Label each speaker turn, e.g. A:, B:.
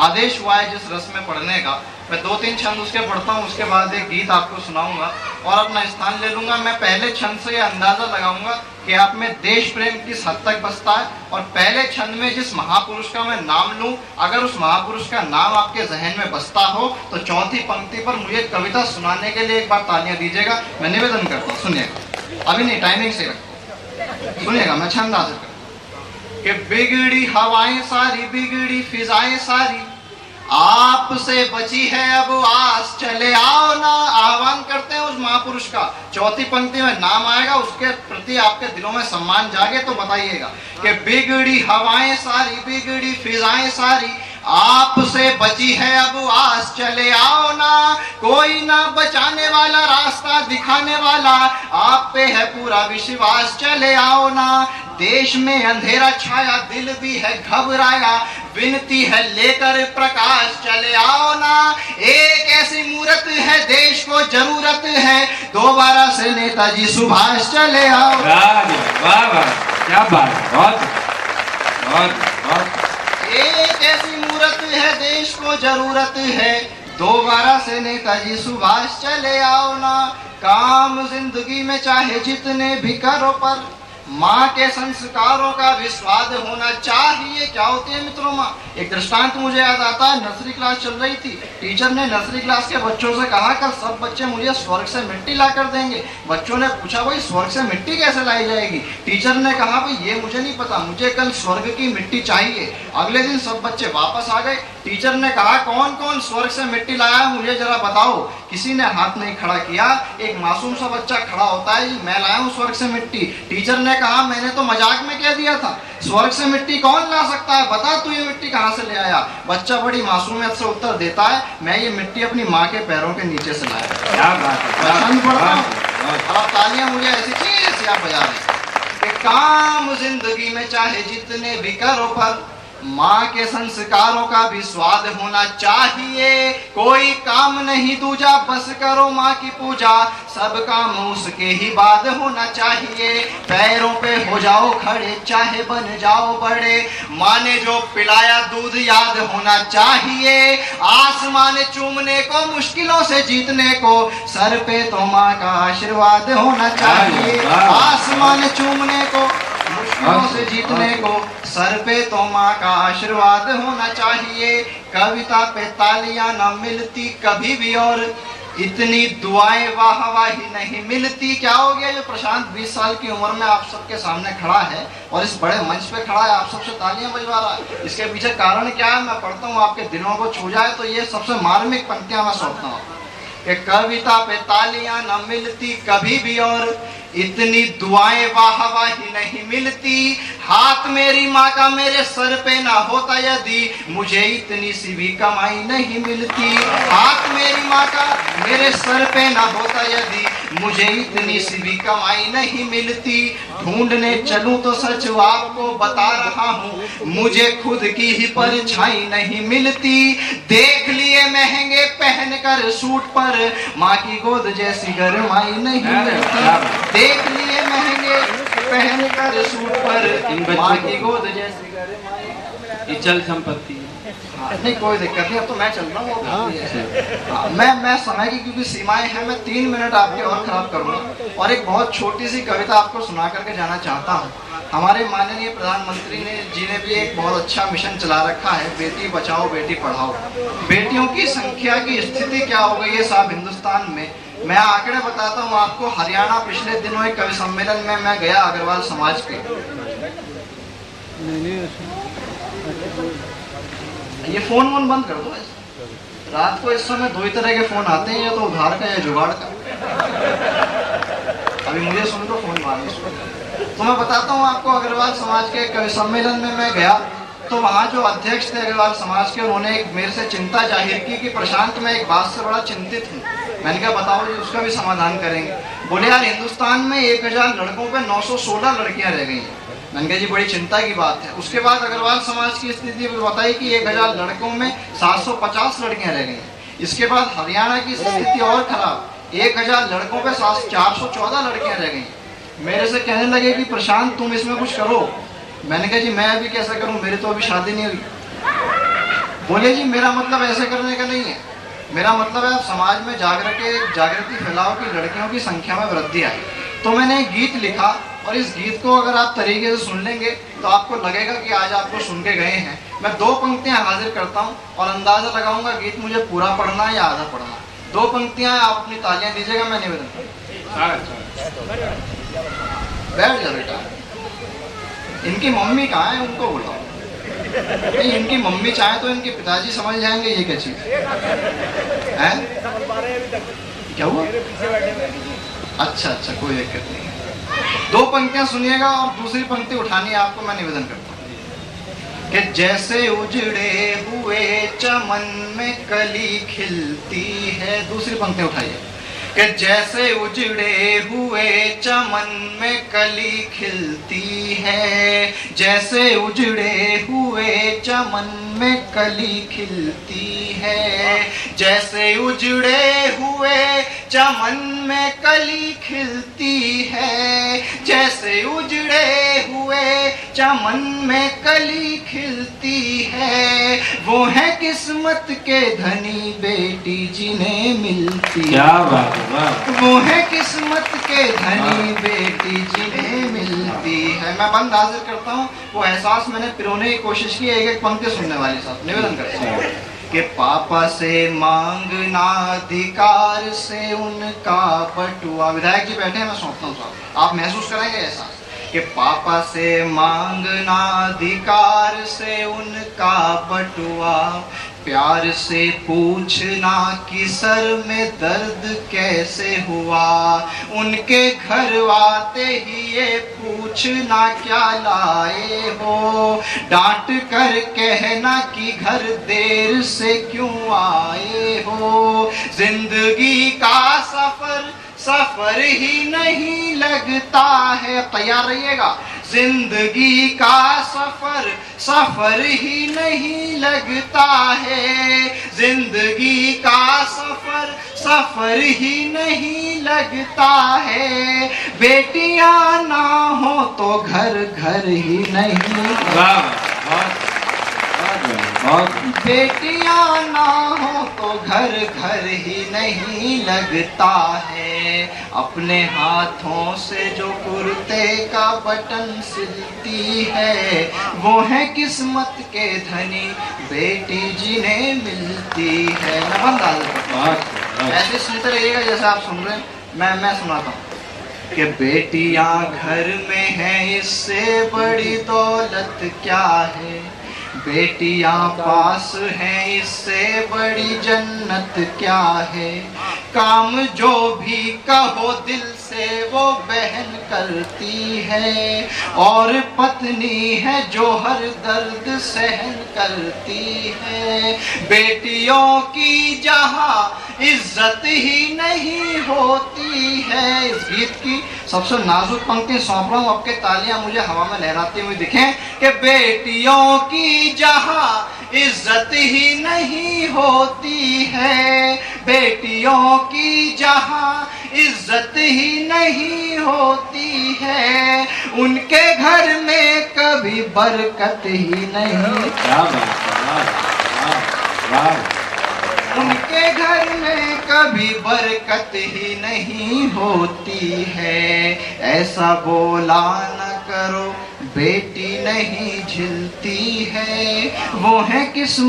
A: आदेश हुआ है जिस रस में पढ़ने का। मैं 2-3 छंद उसके पढ़ता हूँ, उसके बाद एक गीत आपको सुनाऊंगा और अपना स्थान ले लूंगा। मैं पहले छंद से यह अंदाजा लगाऊंगा कि आप में देश प्रेम किस हद तक बसता है, और पहले छंद में जिस महापुरुष का मैं नाम लूं, अगर उस महापुरुष का नाम आपके जहन में बसता हो तो चौथी पंक्ति पर मुझे कविता सुनाने के लिए एक बार तालियां दीजिएगा। मैं निवेदन करता हूँ, सुनिएगा, अभी नहीं, टाइमिंग से रखो, सुनिएगा। मैं छंद हासिल करता हूं कि बिगड़ी हवाएं सारी, बिगड़ी फिजाएं सारी, आपसे बची है अब आस, चले आओ ना। आह्वान करते हैं उस महापुरुष का, चौथी पंक्ति में नाम आएगा, उसके प्रति आपके दिलों में सम्मान जागे तो बताइएगा कि बिगड़ी हवाएं सारी, बिगड़ी फिजाएं सारी, आपसे बची है अब आस, चले आओ ना। कोई ना बचाने वाला, रास्ता दिखाने वाला, आप पे है पूरा विश्वास, चले आओ ना। देश में अंधेरा छाया, दिल भी है घबराया, विनती है लेकर प्रकाश, चले आओ ना। एक ऐसी मूरत है देश को जरूरत है, दोबारा से नेताजी सुभाष, चले आओ।
B: वाह वाह, क्या बात, बहुत बहुत बहुत।
A: एक ऐसी मूरत है देश को जरूरत है, दोबारा से नेताजी सुभाष, चले आओ ना। काम जिंदगी में चाहे जितने भी करो, पर माँ के संस्कारों का भी स्वाद होना चाहिए। क्या होती है मित्रों माँ? एक दृष्टांत मुझे याद आता है, नर्सरी क्लास चल रही थी, टीचर ने नर्सरी क्लास के बच्चों से कहा कि सब बच्चे मुझे स्वर्ग से मिट्टी ला कर देंगे। बच्चों ने पूछा भाई स्वर्ग से मिट्टी कैसे लाई जाएगी? टीचर ने कहा भाई ये मुझे नहीं पता, मुझे कल स्वर्ग की मिट्टी चाहिए। अगले दिन सब बच्चे वापस आ गए। टीचर ने कहा कौन कौन स्वर्ग से मिट्टी लाया है मुझे जरा बताओ। किसी ने हाथ नहीं खड़ा किया। एक मासूम सा बच्चा खड़ा होता है, मैं लाया हूँ स्वर्ग से मिट्टी। टीचर ने कहा मैंने तो मजाक में कह दिया था, स्वर्ग से मिट्टी कौन ला सकता है, बता तू ये मिट्टी कहाँ से ले आया। बच्चा बड़ी मासूमियत से उत्तर देता है मैं ये मिट्टी अपनी माँ के पैरों के नीचे से लाया। अब तालियां मुझे ऐसी चीज आप बजा रहे। काम जिंदगी में चाहे जितने भी करो, पर माँ के संस्कारों का भी स्वाद होना चाहिए। कोई काम नहीं दूजा, बस करो माँ की पूजा, सब काम उसके ही बाद होना चाहिए। पैरों पे हो जाओ खड़े, चाहे बन जाओ बड़े, माँ ने जो पिलाया दूध याद होना चाहिए। आसमान चूमने को, मुश्किलों से जीतने को, सर पे तो माँ का आशीर्वाद होना चाहिए। आसमान चूमने को, मुश्किलों से जीतने को, सर पे तो माँ का आशीर्वाद होना चाहिए। कविता पे तालियां न मिलती कभी भी, और इतनी दुआएं वाह वाही नहीं मिलती। क्या हो गया जो प्रशांत 20 साल की उम्र में आप सबके सामने खड़ा है और इस बड़े मंच पे खड़ा है, आप सबसे तालियां बजवा रहा है? इसके पीछे कारण क्या है? मैं पढ़ता हूँ, आपके दिलों को छू जाए तो ये सबसे मार्मिक पंक्तियां मैं सौंपता हूँ कि कविता पे तालियां न मिलती कभी भी, और इतनी दुआएं वाह वाही नहीं मिलती। हाथ मेरी माँ का मेरे सर पे ना होता यदि, मुझे इतनी सी भी कमाई नहीं मिलती। हाथ मेरी माँ का मेरे सर पे ना होता यदि, मुझे इतनी सी भी कमाई नहीं मिलती। ढूंढने चलूं तो सच आपको बता रहा हूँ, मुझे खुद की ही परछाई नहीं मिलती। देख लिए महंगे पहन कर सूट पर, माँ की गोद जैसी गरमाई नहीं मिलती। देख लिए महंगे पहन कर सूट पर, माँ की गोद जैसी गरमाई।
B: चल संपत्ति
A: नहीं कोई दिक्कत नहीं, अब तो मैं चल रहा हूँ। मैं समय की क्योंकि सीमाएं हैं, मैं 3 मिनट आपके और खराब करूँगा और एक बहुत छोटी सी कविता आपको सुना करके जाना चाहता हूँ। हमारे माननीय प्रधानमंत्री जी ने भी एक बहुत अच्छा मिशन चला रखा है, बेटी बचाओ बेटी पढ़ाओ। बेटियों की संख्या की स्थिति क्या हो गई है साहब हिंदुस्तान में, मैं आंकड़े बताता हूँ आपको। हरियाणा पिछले दिनों एक कवि सम्मेलन में मैं गया, अग्रवाल समाज के। ये फोन वोन बंद कर दो, रात को इस समय 2 ही तरह के फोन आते हैं, या तो उधार का या जुगाड़ का। अभी मुझे सुन लो फोन मारने। तो मैं बताता हूँ आपको, अग्रवाल समाज के कवि सम्मेलन में मैं गया तो वहाँ जो अध्यक्ष थे अग्रवाल समाज के, उन्होंने एक मेरे से चिंता जाहिर की कि प्रशांत मैं एक बात से बड़ा चिंतित हूँ। मैंने कहा बताओ जी, उसका भी समाधान करेंगे। बोले यार हिंदुस्तान में 1000 लड़कों पे 916 लड़कियां रह गई हैं। मैंने कहा जी बड़ी चिंता की बात है। उसके बाद अग्रवाल समाज की स्थिति बताई कि 1000 लड़कों में 750 लड़कियां रह गई हैं। इसके बाद हरियाणा की स्थिति और खराब, 1000 लड़कों पे 414 लड़कियां रह गई। मेरे से कहने लगे कि प्रशांत तुम इसमें कुछ करो। मैंने कहा जी मैं अभी कैसा करूं, मेरी तो अभी शादी नहीं हुई। बोले जी मेरा मतलब ऐसे करने का नहीं है, मेरा मतलब है आप समाज में जागृति फैलाओ कि लड़कियों की संख्या में वृद्धि आए। तो मैंने एक गीत लिखा और इस गीत को अगर आप तरीके से सुन लेंगे तो आपको लगेगा कि आज आपको सुन के गए हैं। मैं 2 पंक्तियां हाजिर करता हूं और अंदाजा लगाऊंगा गीत मुझे पूरा पढ़ना है या आधा पढ़ना है। 2 पंक्तियां, आप अपनी तालियां दीजिएगा, मैं निवेदन बैठ जा बेटा। इनकी मम्मी कहाँ है, उनको बुलाओ। नहीं, इनकी मम्मी चाहे तो इनके पिताजी समझ जाएंगे ये क्या चीज है। क्या हुआ? अच्छा, कोई दिक्कत नहीं है। 2 पंक्तियां सुनिएगा और दूसरी पंक्ति उठानी है आपको। मैं निवेदन करता हूँ कि जैसे उजड़े हुए चमन में कली खिलती है। दूसरी पंक्ति उठाइए कि जैसे उजड़े हुए चमन में कली खिलती है, जैसे उजड़े हुए चमन में कली खिलती है, जैसे उजड़े हुए चमन में कली खिलती है, जैसे उजड़े हुए चमन में कली खिलती है, वो है किस्मत के धनी बेटी जिन्हें मिलती।
B: क्या बात है, वाह।
A: वो है किस्मत के धनी बेटी जिन्हें मिलती है। मैं बंद हाजिर करता हूँ। वो एहसास मैंने पिरोने की कोशिश की, एक पंक्ति सुनने वाले साथ निवेदन करता हूँ कि पापा से मांगना अधिकार से उनका बटुआ। विधायक जी बैठे हैं, मैं सौंपता हूँ साहब, आप महसूस कराएंगे एहसास कि पापा से मांगना अधिकार से उनका बटुआ, प्यार से पूछना कि सर में दर्द कैसे हुआ, उनके घर आते ही ये पूछना क्या लाए हो, डांट कर कहना कि घर देर से क्यों आए हो। जिंदगी का सफर ही नहीं लगता है। तैयार रहिएगा। जिंदगी का सफर ही नहीं लगता है, जिंदगी का सफर ही नहीं लगता है, बेटियां ना हो तो घर ही नहीं। बेटियां ना हो तो घर ही नहीं लगता है। अपने हाथों से जो कुर्ते का बटन सिलती है, वो है किस्मत के धनी बेटी जिन्हें मिलती है। ऐसे सुनते रहिएगा जैसे आप सुन रहे हैं। मैं सुनाता हूँ कि बेटियां घर में हैं इससे बड़ी दौलत क्या है, बेटियां पास हैं इससे बड़ी जन्नत क्या है। काम जो भी कहो दिल से वो बहन करती है, और पत्नी है जो हर दर्द सहन करती है। बेटियों की जहां इज्जत ही नहीं होती है। इस गीत की सबसे नाजुक पंक्ति सौंप रहा हूँ, आपके तालियां मुझे हवा में लहराती हुई दिखें कि बेटियों की जहां इज्जत ही नहीं होती है, बेटियों की जहां इज्जत ही नहीं होती है, उनके घर में कभी बरकत ही नहीं। उनके घर में कभी बरकत ही नहीं होती है। ऐसा बोला न करो बेटी नहीं झिलती है, वो है किस्मत